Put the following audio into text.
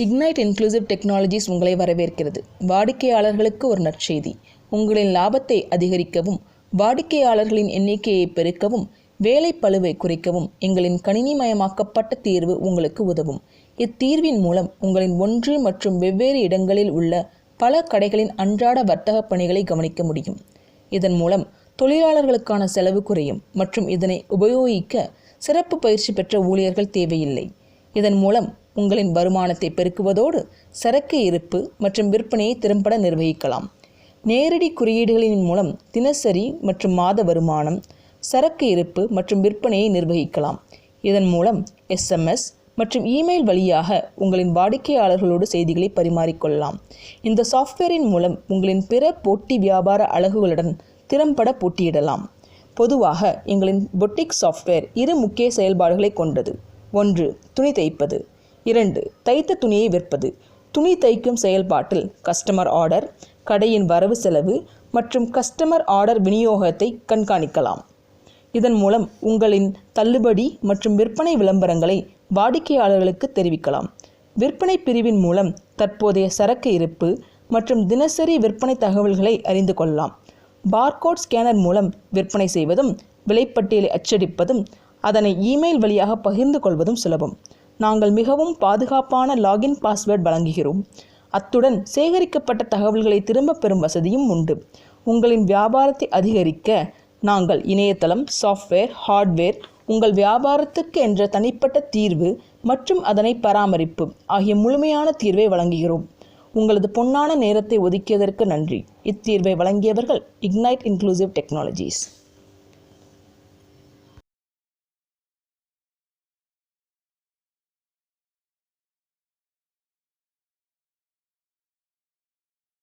Ignite inclusive technologies உங்களை வரவேற்கிறது. வாடிக்கையாளர்களுக்கு ஒரு நற்செய்தி. உங்களின் லாபத்தை அதிகரிக்கவும், வாடிக்கையாளர்களின் எண்ணிக்கையை பெருக்கவும், வேலை பளுவை குறைக்கவும் எங்களின் கணினிமயமாக்கப்பட்ட தீர்வு உங்களுக்கு உதவும். இத்தீர்வின் மூலம் உங்களின் ஒன்று மற்றும் வெவ்வேறு இடங்களில் உள்ள பல கடைகளின் அன்றாட வர்த்தக பணிகளை கவனிக்க முடியும். இதன் மூலம் தொழிலாளர்களுக்கான செலவு குறையும் மற்றும் இதனை உபயோகிக்க சிறப்பு பயிற்சி பெற்ற ஊழியர்கள் தேவையில்லை. இதன் மூலம் உங்களின் வருமானத்தை பெருக்குவதோடு சரக்கு இருப்பு மற்றும் விற்பனையை திறம்பட நிர்வகிக்கலாம். நேரடி குறியீடுகளின் மூலம் தினசரி மற்றும் மாத வருமானம், சரக்கு இருப்பு மற்றும் விற்பனையை நிர்வகிக்கலாம். இதன் மூலம் SMS மற்றும் இமெயில் வழியாக உங்களின் வாடிக்கையாளர்களோடு செய்திகளை பரிமாறிக்கொள்ளலாம். இந்த சாஃப்ட்வேரின் மூலம் உங்களின் பிற போட்டி வியாபார அலகுகளுடன் திறம்பட போட்டியிடலாம். பொதுவாக எங்களின் பொட்டிக் சாஃப்ட்வேர் இரு முக்கிய செயல்பாடுகளை கொண்டது. 1. துணி தைப்பது. 2. தைத்த துணியை விற்பது. துணி தைக்கும் செயல்பாட்டில் கஸ்டமர் ஆர்டர், கடையின் வரவு செலவு மற்றும் கஸ்டமர் ஆர்டர் விநியோகத்தை கண்காணிக்கலாம். இதன் மூலம் உங்களின் தள்ளுபடி மற்றும் விற்பனை விளம்பரங்களை வாடிக்கையாளர்களுக்கு தெரிவிக்கலாம். விற்பனை பிரிவின் மூலம் தற்போதைய சரக்கு இருப்பு மற்றும் தினசரி விற்பனை தகவல்களை அறிந்து கொள்ளலாம். பார்கோட் ஸ்கேனர் மூலம் விற்பனை செய்வதும், விலைப்பட்டியலை அச்சடிப்பதும், அதனை இமெயில் வழியாக பகிர்ந்து கொள்வதும் சுலபம். நாங்கள் மிகவும் பாதுகாப்பான லாகின் பாஸ்வேர்டு வழங்குகிறோம். அத்துடன் சேகரிக்கப்பட்ட தகவல்களை திரும்பப் பெறும் வசதியும் உண்டு. உங்களின் வியாபாரத்தை அதிகரிக்க நாங்கள் இணையதளம், சாஃப்ட்வேர், ஹார்ட்வேர், உங்கள் வியாபாரத்துக்கு என்ற தனிப்பட்ட தீர்வு மற்றும் அதனை பராமரிப்பு ஆகிய முழுமையான தீர்வை வழங்குகிறோம். உங்களது பொன்னான நேரத்தை ஒதுக்கியதற்கு நன்றி. இத்தீர்வை வழங்கியவர்கள் இக்னைட் இன்க்ளூசிவ் டெக்னாலஜிஸ்.